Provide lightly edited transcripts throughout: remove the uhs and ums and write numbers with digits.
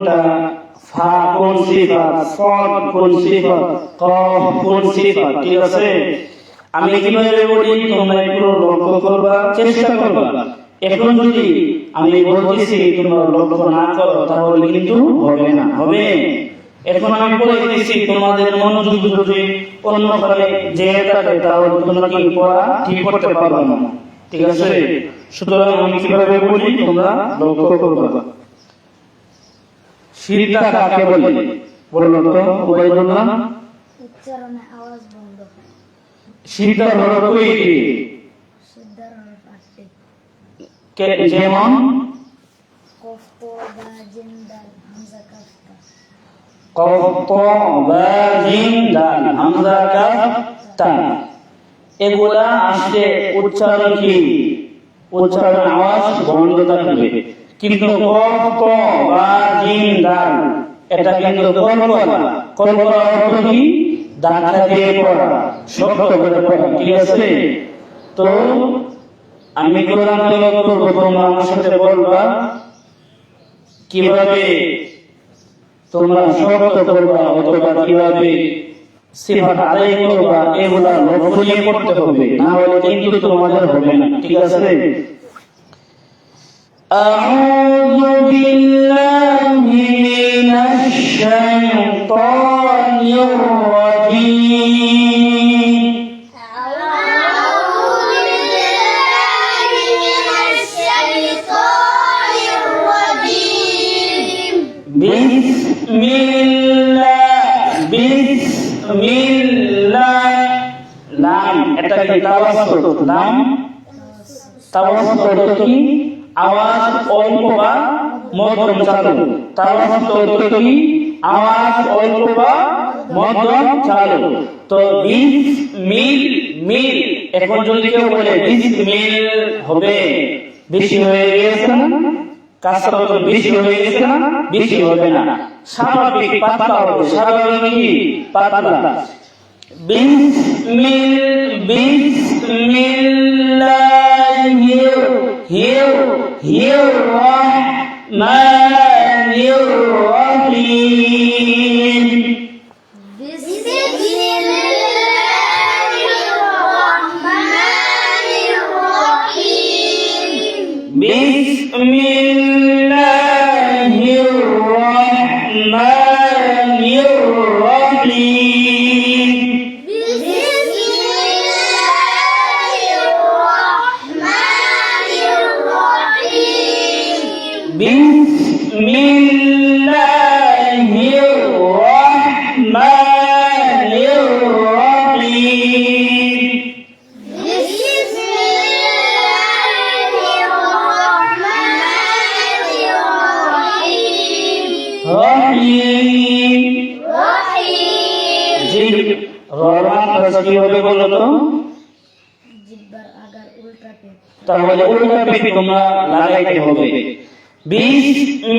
ফা কোন সিফাত, সদ কোন সিফাত, কফ কোন সিফাত, ঠিক আছে? আমি কিভাবে বলি তোমরা একটু লক্ষ্য করবা, চেষ্টা করবা। এখন যদি আমি বলতেছি তোমরা লক্ষ্য না করো তাহলে কিন্তু হবে না, হবে। এখন আমি বলে দিচ্ছি, তোমাদের মনোযোগ যদি অন্যভাবে যে থাকে তাহলে তোমরা কি পড়া ঠিক করতে পারবে না, ঠিক আছে? সুতরাং আমি কিভাবে বলি তোমরা লক্ষ্য করবা। সিজদা কাকে বলে বলুন তো উবাইদুল্লাহ? উচ্চারণে আওয়াজ বন্ধ হয়। সিজদার হরফ কয়টি? সিজদার হরফ 8টি। যেমন কফ ত বা জিম দাল হামজা কাফ তা। কফ ত বা জিম দাল হামজা কাফ তা, এগুলা আসলে উচ্চারণ কি? উচ্চারণ আওয়াজ বন্ধ থাকবে। কিন্তু কফ ত বা জিম দাল এটা কিন্তু কলকলা অর্থ কি? দাঁড়া দিয়ে পড়া, শক্ত করে পড়া, ঠিক আছে? তো আমি কোরআন তেলাওয়াত করব, তোমরা আমার সাথে বলবা কিভাবে তোমরা শক্ত করবা অথবা কিভাবে সিফাত আদায় করবা, এগুলা লক্ষ্য নিয়ে পড়তে হবে, না হলে কিন্তু তোমাদের হবে না, ঠিক আছে? أعوذ بالله من الشيطان الرجيم. أعوذ بالله من الشيطان الرجيم. بسم الله. লাম এটা কি তাওয়াসসুত? লাম তাওয়াসসুত কি? আওয়াজ অল্প বা মধ্যম চালু। তাওয়াসসুত কি? আওয়াজ অল্প বা মধ্যম চালু। তো বিসমিল, এখন যদি কেউ বলে বিসমিল হবে, বেশি হয়ে গেছে না? কাজটা তো বেশি হয়ে গেছে না? বেশি হবে না, স্বাভাবিক পাতলা হবে। স্বাভাবিক কি? পাতলা। বিসমিল্লাহির রহমানির রহিম। বিসমিল্লাহির রহমানির রহিম. বিসমিল্লাহির রহমানির রহিম। বিসমিল্লাহির রহমানির রহিম। রহিম। জি, রহমান কি হবে বলো তো? জিহ্বার আগার উল্টা পেট। তাহলে উল্টা পেট তোমরা লাগাইতে হবে। বিসমিল্লাহির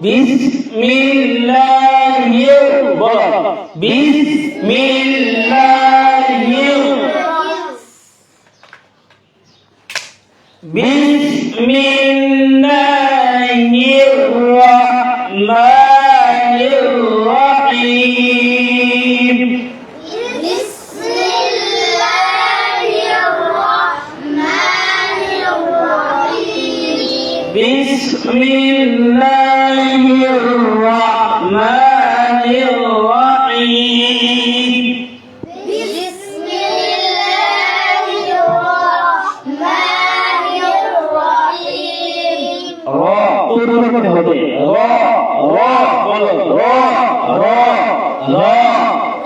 বিসমিল্লাহির বলো, বিসমিল্লাহির বিসমিল্লাহির রহমানির রহিম। বিসমিল্লাহির রহমানির রহিম। র উত্তর করতে হবে। র র বলো, র র র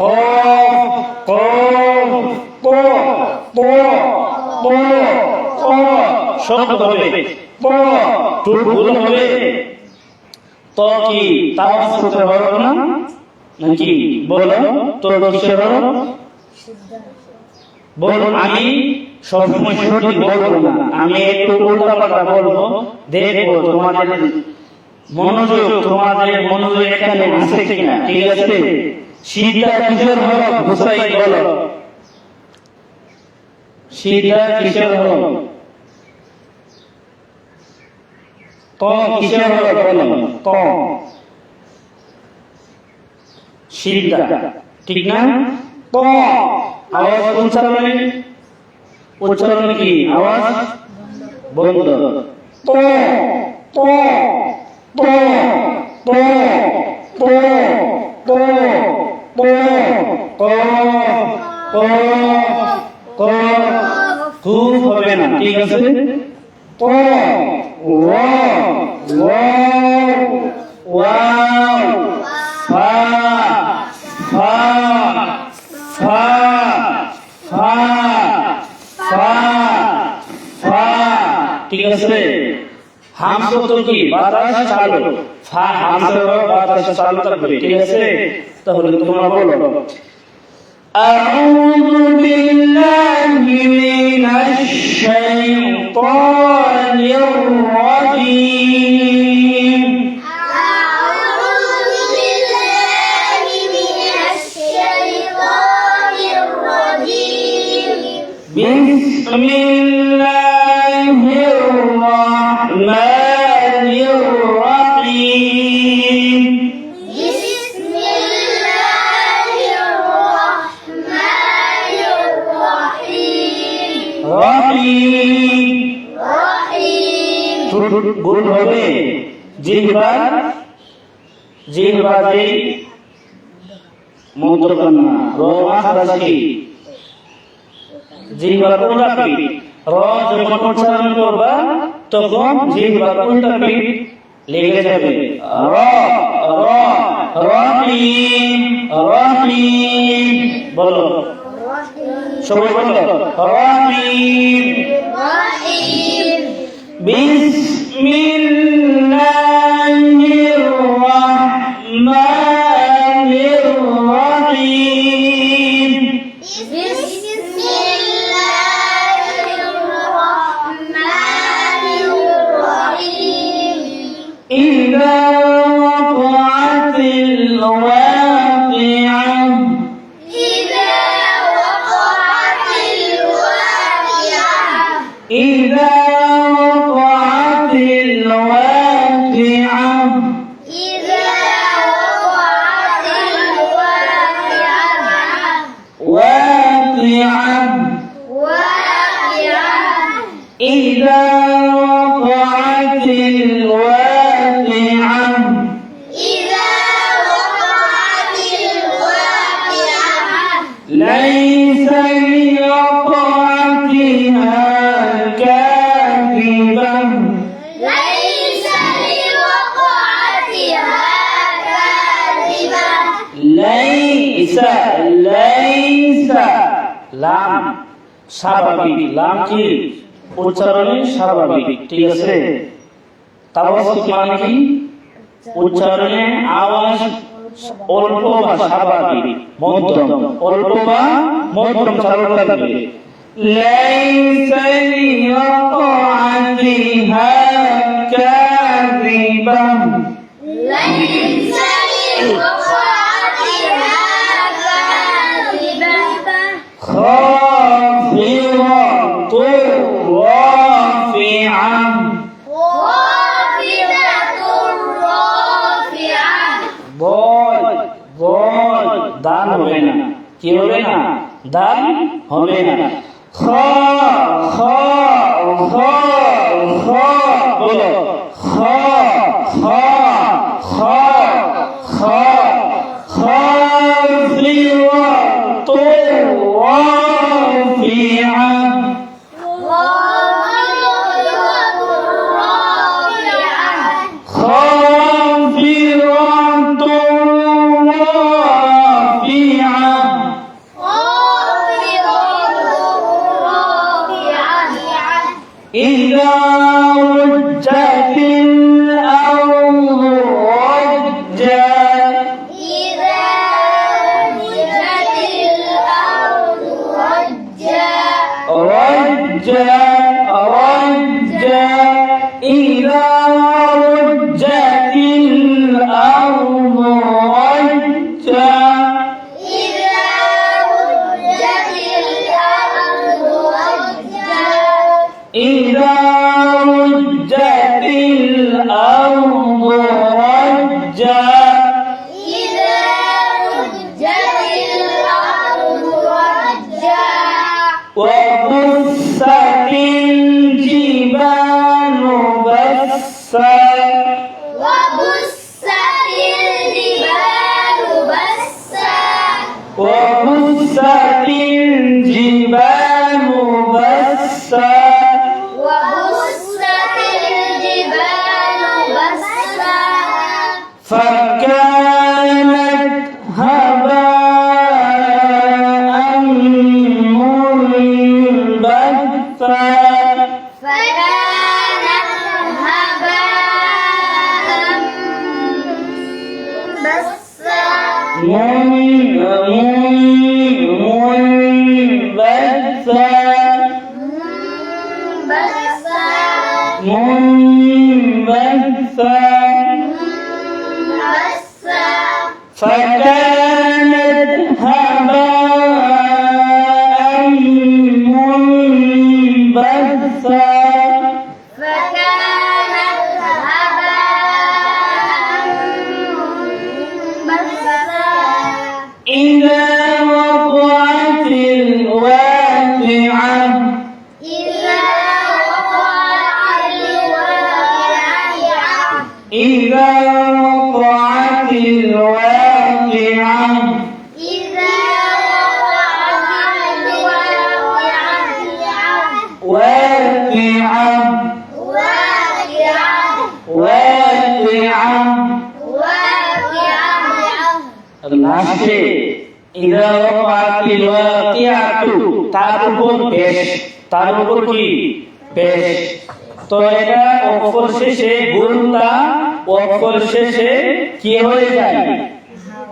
কফ কফ ত ত ত ত শব্দ হবে। ত টুকুল হবে। তো কি তাওয়াসসুত হরফ না নাকি? বলো তো কিসের হরফ? বলুন, আমি সবসময় সঠিক বলবো না, আমি একটু উল্টা পাল্টা বলবো, দেখবো তোমাদের মনোযোগ এখানে আছে কিনা, ঠিক আছে? সিজদা কিসের হরফ? হুসাইন বলো, সিজদা কিসের হরফ? ত কিসের হবে বলো? ত সিদ্ধা, ঠিক না? ত আওয়াজ উচ্চারণে, উচ্চারণে কি আওয়াজ বন্ধ। ত ত ত ত ত ত ত ক ক ক খুব হবে না, ঠিক আছে? ত ওয়াও ওয়াও ওয়াও ফা ফা ফা ফা ফা ফা, ঠিক আছে? হামজা তো কি বাতাস চালু, ফা হামজা বাতাস চালু থাকবে, ঠিক আছে? তাহলে তোমরা বলো আউযু বিল্লাহি মিনাশ শাইতানির রাজীম। أعوذ بالله من الشيطان الرجيم. বিসমিল্লাহির রাহমানির রাহিম। بسم الله الرحمن الرحيم. রাহিম رحيم. গুণ হবে জিহ্বা, জিহ্বাতে মধ্যকন্যা র মাখরাজি, জিহ্বার উল্টা পিঠ। র যখন উচ্চারণ করবা তখন জিহ্বার উল্টা পিঠ লেগে যাবে। র র রহিম রহিম, বলো সবাই বলো রহিম। رحيم. বিসমিল্লাহির রাহমানির রাহিম। بسم الله الرحمن الرحيم. إذا وقعت الواقعة إذا وقعت الواقعة. إذا وقعت الواقعة إذا وقعت الواقعة. واقعة واقعة. إذا وقعت الواقعة إذا وقعت الواقعة. ليس لوقعتها كاذبة ليس لوقعتها كاذبة. ليس ليس লাম স্বাভাবিক, লাম কি উচ্চারণে স্বাভাবিক, ঠিক আছে? তাওয়াসসুত মানে কি উচ্চারণে আওয়াজ অল্প বা স্বাভাবিক, মধ্যম, অল্প বা মধ্যম চালু থাকবে। লাইসা লিওয়াকাতিহা কাযিবা ليس لوقعتها كاذبة. خافضة رافعة خافضة رافعة. বল বল, দান হবে না, কি হবে না? দান হবে না। খ খ খ খ, বলো খ খ খ খ خافضة رافعة خافضة رافعة إذا رجت الأرض رجا رجا رجا إذا رجت الأرض رجا إذا رجت الأرض رجا إذا رجت الأرض رجا وبست الجبال بسا وبست الجبال بسا وبست الجبال بسا وبست الجبال بسا فكانت هباء منبثا فكانت هباء بسا منبثا بسا منبثا بسا فكانت هباء منبثا فكانت هباء بسا إذا وقعت الواقعة إذا وقعت الواقعة إذا وقعت الواقعة إذا وقعت الواقعة واقعة واقعة واقعة واقعة লাস্টে إذا وقعت الواقعة তার উপর পেশ তার উপর কি পেশ তো এটা অক্ষর শেষে গুণটা অক্ষর শেষে কি হয়ে যায়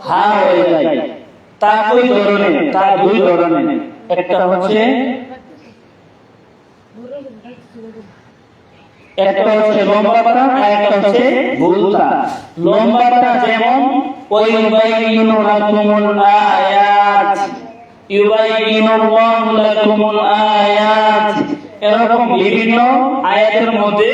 হা হয়ে যায় তা কই ধরনের তা দুই ধরনের একটা হচ্ছে লম্বাটা আর একটা হচ্ছে গুলতা লম্বাটা যেমন ওয়ায়ুবাইয়িনু লাকুমুল আয়াত ইউবাইয়িনুল্লাহু লাকুমুল আয়াত এরকম বিভিন্ন আয়াতের মধ্যে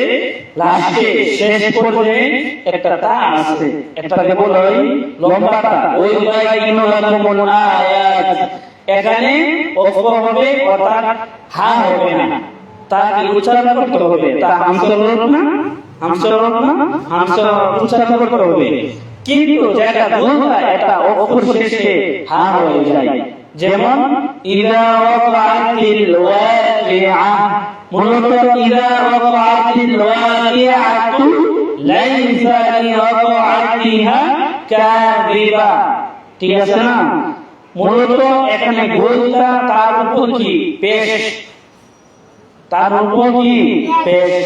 লাস্টে শেষ পর্যায়ে একটা তা আছে এটাকে বলা হয় লম্বাটা ওয়ায়ুবাইয়িনু লাকুমুল আয়াত এখানে অক্ষর হবে অর্থাৎ হা হবে না তাকে উচ্চারণ করতে হবে তা হামসা না উচ্চারণ করতে হবে কিন্তু যেটা গুলতা এটা অক্ষর শেষে হা হয়ে যায় যেমন ইযা ওয়াকাতিল ওয়াকিআ মূলত ইযা ওয়াকাতিল ওয়াকিআতু লাইসা লিওয়াকাতিহা কাযিবা ঠিক আছে না মূলত এখানে গুলতা তার উপর কি পেশ তার উপর কি পেশ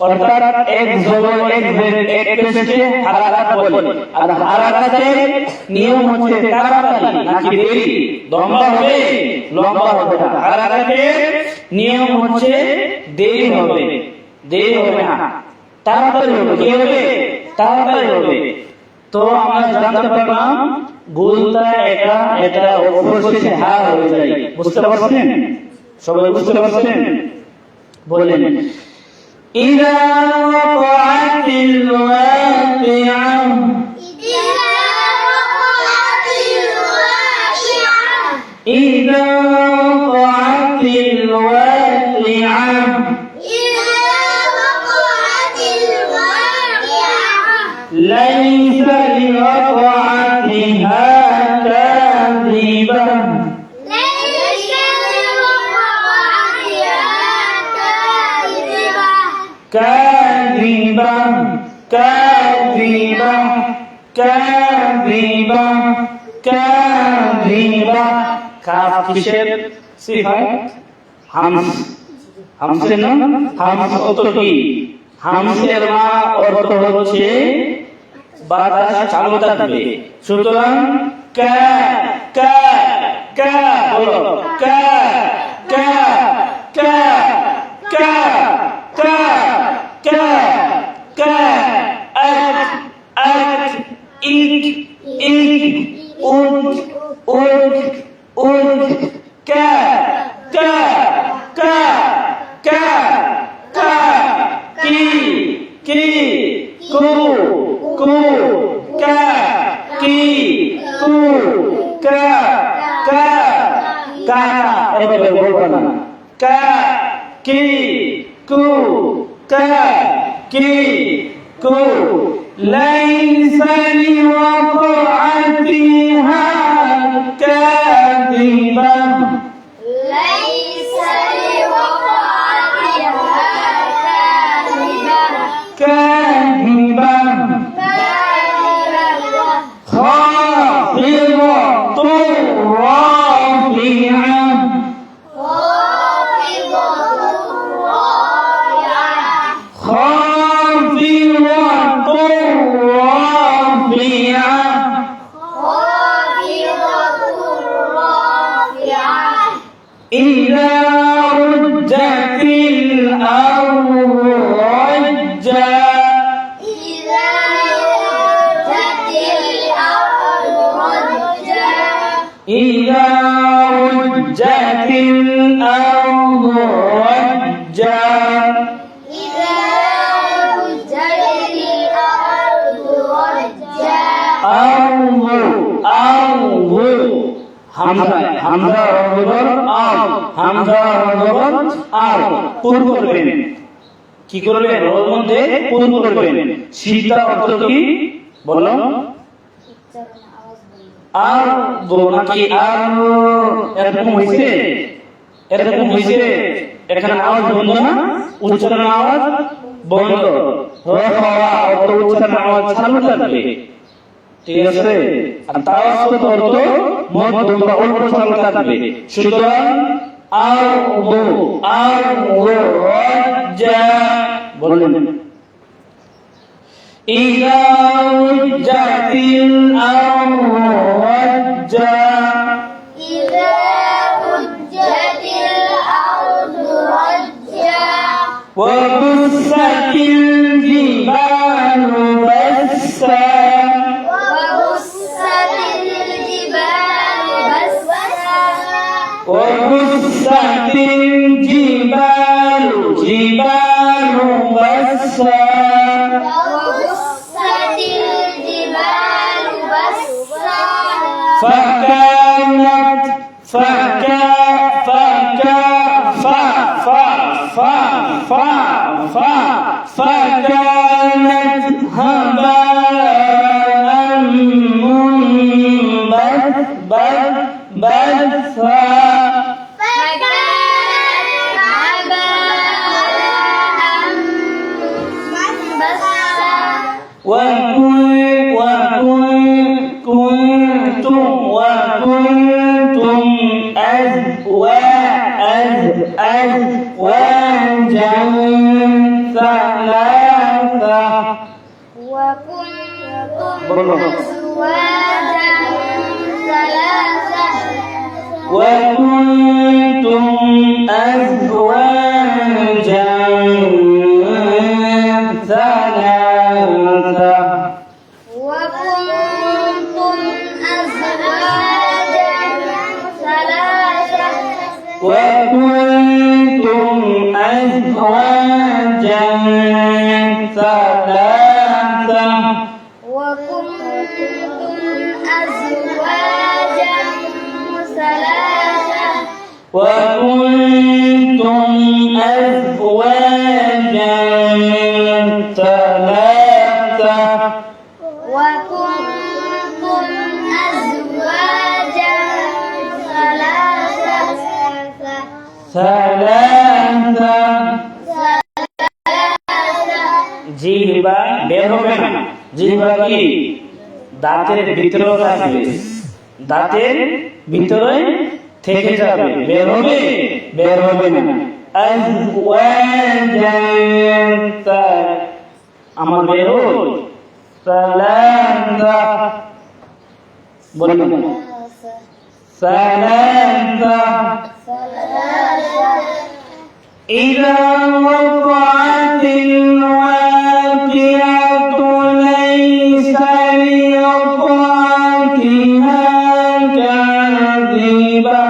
অর্থাৎ এক জবর এক জের এক পেশকে হারাকাত বলে আর হারাকাতের নিয়ম হচ্ছে তাড়াতাড়ি নাকি দেরি লম্বা হবে না হারাকাতের নিয়ম হচ্ছে দেরি হবে না তাড়াতাড়ি হবে কি হবে তাড়াতাড়ি হবে তো আমরা জানতে পারলাম গুলতা এটা অক্ষর শেষে হা হয়ে যায় বুঝতে পারছেন সবাই বুঝতে পারছেন বলেন إذا وقعت الواقعة إذا وقعت الواقعة إذا وقعت الواقعة إذا وقعت الواقعة ليس لوقعتها كاذبة ليس لوقعتها كاذبة كاذبة কাফ কিসের সিফাত হামসের না হামস অর্থ কি হামসের অর্থ হচ্ছে বাতাস চালু থাকবে সুতরাং কা কা কা বলো কা কা কা কা কা কা কা আক ইক ইক উট উট উট কা কা কা কা কা কি কি কি কো লাইসা লিওয়াকাতিহা কাযিবা ليس لوقعتها كاذبة كاذبة خافضة رافعة خافضة رافعة إذا رجت الأرض رجا إذا رجت الأرض رجا أرض হামজা রবর আল হামজা রবর আল পুর করবেন কি করবেন ওর মধ্যে পুর করবেন শীতা অর্থ কি বলো আর নাকি আর এরকম হইছে এখানে আওয়াজ বন্ধ না উচ্চারণ আওয়াজ বন্ধ হওয়া অর্থ উচ্চারণ আওয়াজ চালু থাকবে ঠিক আছে আর তাওয়াসুত অর্থ মধ্যম বা অল্প চালু থাকবে সুতরাং আরদু রাজ্জা বলেন ইযা রুজ্জাতিল আরদু রাজ্জা ওয়া বুসাতিল জিবালু বাসসা وبست الجبال بسا فكانت فكانت هباء منبثا وكنتم أزواجا ثلاثة وكنتم أزواجا ثلاثة وكنتم أزواجا ثلاثة وكنتم أزواجا ثلاثة ثلاثة জিহ্বা বের হবে না জিহ্বা কি দাঁতের ভিতরে থাকবে দাঁতের ভিতরে থেকে যাবে বের হবে না আজওয়াজা আমার বের হয় সালাসা বলুন সালাসা إذا وقعت الواقعة ليس لوقعتها كاذبة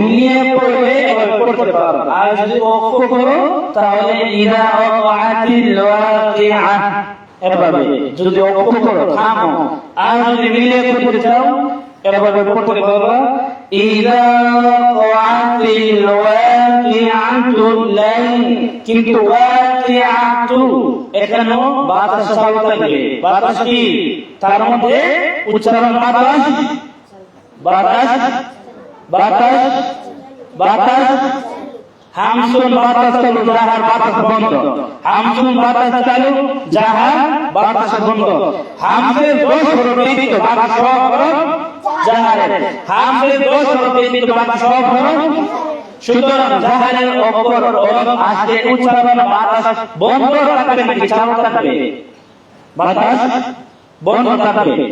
নিয়ে পড়ে পড়তে পারো আর যদি ওয়াক্ফ করো তাহলে ইযা ওয়াকাতিল ওয়াকিআ এভাবে যদি অক্ষ করো থামো, আর যদি মিলে করতে চাও এভাবে পড়তে পারবা। ইযা ওয়াতিল ওয়াকিআতু লাইন, কিন্তু ওয়াকিআতু এখানেও বাতাস চালু থাকবে। বাতাস কি? তার মধ্যে উচ্চারণ বাতাস বাতাস বাতাস বাতাস। হামসুন বাতাস চালু, জাহার বাতাস বন্ধ। হামসুন বাতাস চালু, জাহার বাতাস বন্ধ। হামসের দোষ হরফে ব্যতীত বাকি সব হরফ জাহারের। হামসের দোষ হরফে ব্যতীত বাকি সব হরফ। সুতরাং জাহারের অপর হরফ আসলে উচ্চারণ বাতাস বন্ধ থাকবে নাকি চালু থাকবে? বাতাস বন্ধ থাকবে।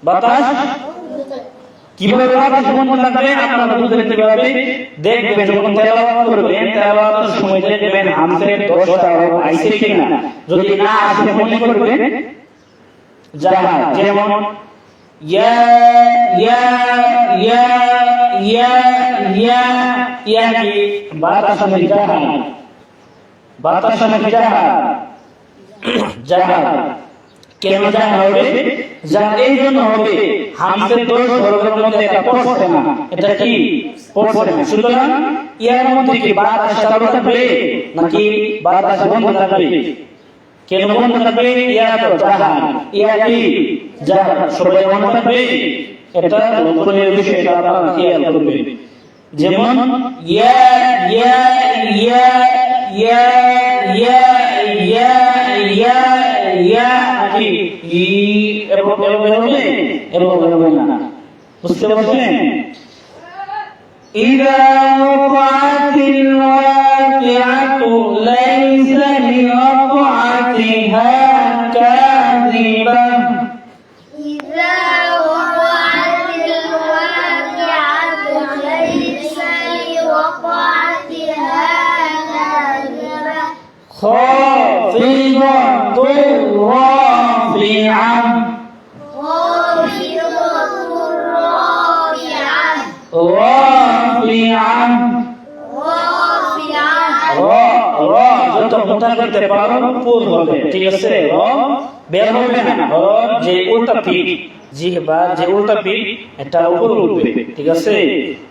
বাতাস কিভাবে বাতাস বন্ধ থাকবে আপনারা বুঝতে কিভাবে দেখবেন যখন তেলাওয়াত করবেন, তেলাওয়াতের সময় দেখবেন হামসের দোষটা আইছে কিনা। যদি না আসে মনে করবেন জাহার, যেমন ইয়া ইয়া ইয়া ইয়া ইয়া ইয়া কি বাতাস নাকি জাহার? বাতাস নাকি জাহার? জাহার। কেন জাহার হবে? জাহার এই জন্য হবে হামসের দোষ হরফের মধ্যে এটা পড়ছে না। এটা কি পড়ছে না। সুতরাং ইয়ার মধ্যে কি বাতাস চালু থাকবে নাকি বাতাস বন্ধ থাকবে? কেন বন্ধ থাকবে? ইয়া তো জাহার, ইয়া কি জাহার, সবাই বন্ধ থাকবে। এটা লক্ষণীয় বিষয়, এটা আপনারা খেয়াল করবেন। যেমন ইয়া ইয়া ইয়া ইয়া ইয়া ইয়া ইয়া ইয়া কি ই এভাবে হবে, এভাবে হবে না। বুঝতে পারছেন? ইযা ওয়াকাতিল ওয়াকিআতু লাইসা লিওয়াকাতিহা কাযিবা। إذا وقعت الواقعة ليس لوقعتها كاذبة خافضة رافعة خافضة رافعة رافعة رافعة যত মোটা করতে পারো পুর হবে, ঠিক আছে? বের হবে না। যে উল্টা পিঠ, জিহ্বা যে উল্টা পিঠ এটা উপরে উঠবে, ঠিক আছে?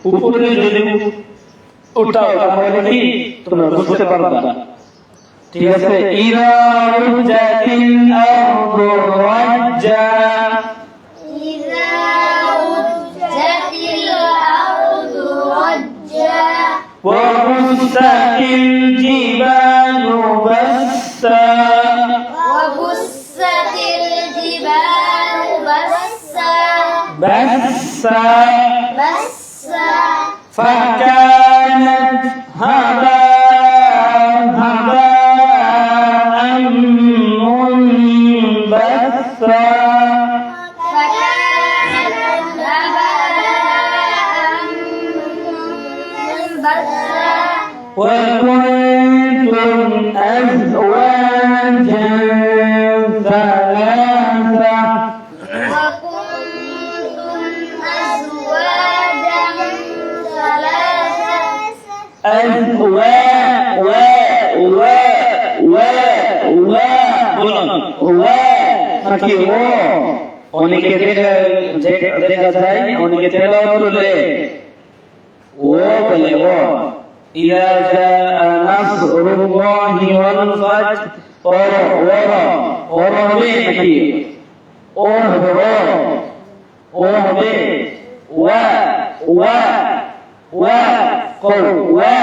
উপরে যদি উঠাও তাহলে কি তোমরা বুঝতে পারবা, ঠিক আছে? ইযা রুজাতিল আরদু রাজ্জা إذا رجت الأرض رجا ওয়া বুসাতিল জিবালু বাসসা وبست الجبال بسا বাসসা بسا فكانت هباء منبثا فكانت هباء منبثا وكنتم أزواجا ثلاثة وكنتم أزواجا ثلاثة অনেকে দেখা যায়, অনেকে তেলাওয়াত করলে ও বলে ও ইযা জাআ নাসরুল্লাহি ওয়াল ফাতহ ওর হবে নাকি ও হবে ও হবে ওয়া ওয়া ওয়া কল ওয়া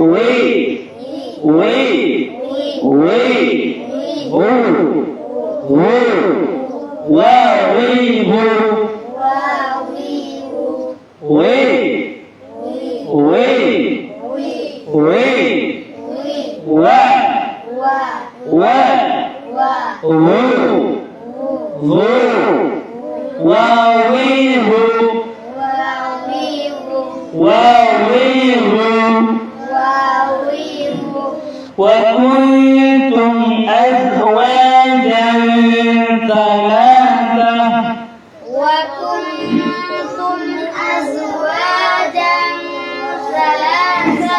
ওই ওই ওই ও ও ওয়া ওই হো ওই ওই ওই ওয়া ওয়া ও ও ওয়া ওই হো واويه وكنتم أزواجا ثلاثة وكنتم أزواجا ثلاثة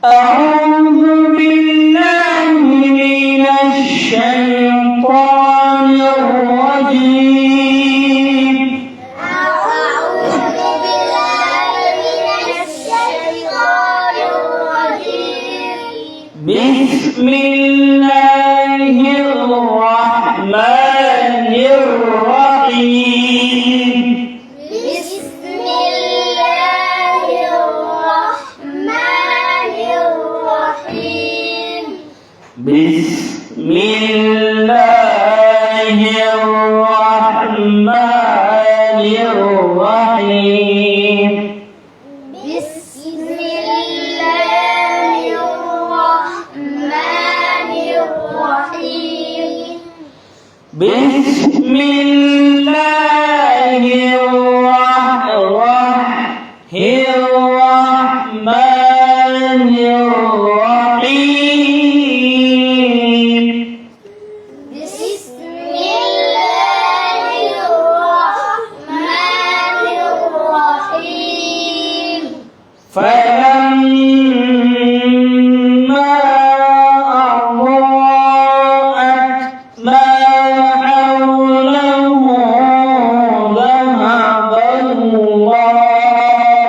أعوذ بالله من الشيطان بسم الله الرحمن الرحيم بسم الله الرحمن الرحيم بسم الله الرحمن الرحيم بسم الله الرحمن الرحيم بسم الله الرحمن الرحيم فلما أضاءت ما حوله ذهب الله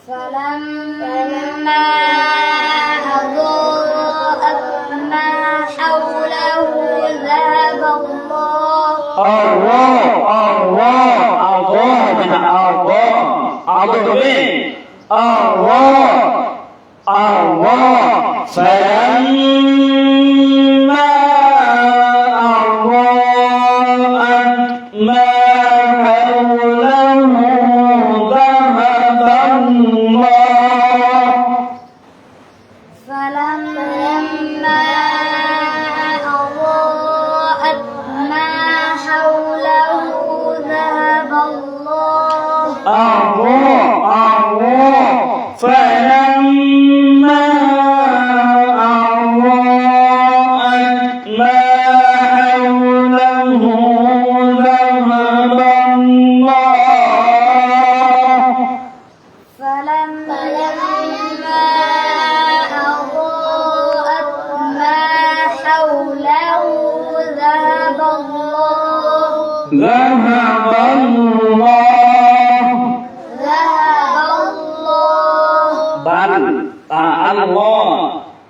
فلما أضاءت ما حوله ذهب الله فلما أضاءت ما حوله ذهب الله فلما أضاءت ما حوله ذهب الله فلما أضاءت ما حوله ذهب الله فلما أضاءت ما حوله ذهب الله ذهب الله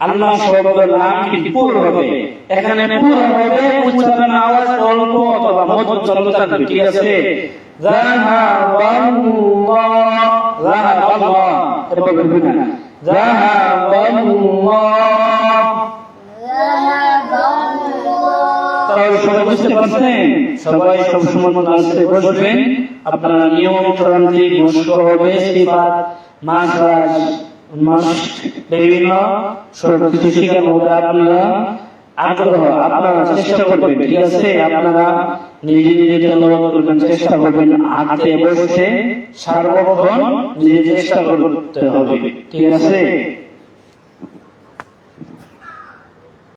আল্লাহ শব্দের নাম কি পুর হবে এখানে পুর হবে উচ্চারণ আওয়াজ অল্প অথবা মধ্যম চলতে থাকবে ঠিক আছে সবাই বুঝতে পারছেন সবাই সবসময় ক্লাসে বসবেন আপনারা নিয়মিত তান্ত্রিক মস্ক হবে সিফাত মাখরাজ বিভিন্ন সবকিছু শেখানো হবে আপনারা আগ্রহ আপনারা চেষ্টা করবেন ঠিক আছে আপনারা নিজে নিজে তেলাওয়াত করবেন চেষ্টা করবেন হাতে বসে সার্বক্ষণ নিজে চেষ্টা করতে হবে ঠিক আছে